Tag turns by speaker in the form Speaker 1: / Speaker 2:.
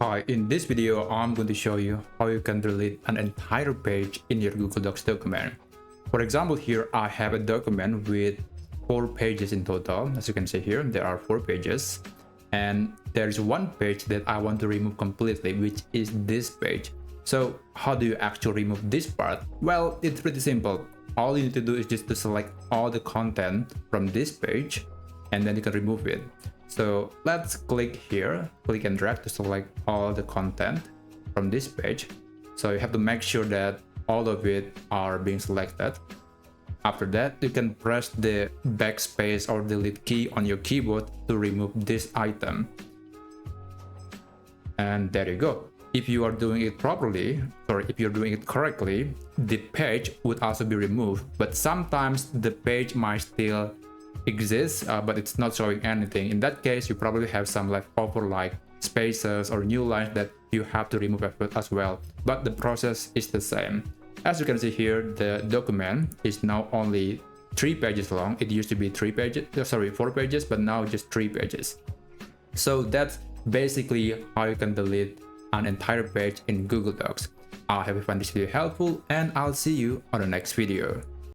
Speaker 1: Hi, in this video, I'm going to show you how you can delete an entire page in your Google Docs document. For example, here I have a document with 4 pages in total. As you can see here, there are 4 pages. And there is one page that I want to remove completely, which is this page. So how do you actually remove this part? Well, it's pretty simple. All you need to do is just to select all the content from this page, and then you can remove it. So let's click here, click and drag to select all the content from this page. So you have to make sure that all of it are being selected. After that, you can press the backspace or delete key on your keyboard to remove this item. And there you go. If you are doing it properly, or if you're doing it correctly, the page would also be removed. But sometimes the page might still exists, but it's not showing anything. In that case, you probably have some leftover like spaces or new lines that you have to remove as well. But the process is the same. As you can see here, the document is now only 3 pages long. It used to be 4 pages, but now just 3 pages. So that's basically how you can delete an entire page in Google Docs. I hope you find this video helpful, and I'll see you on the next video.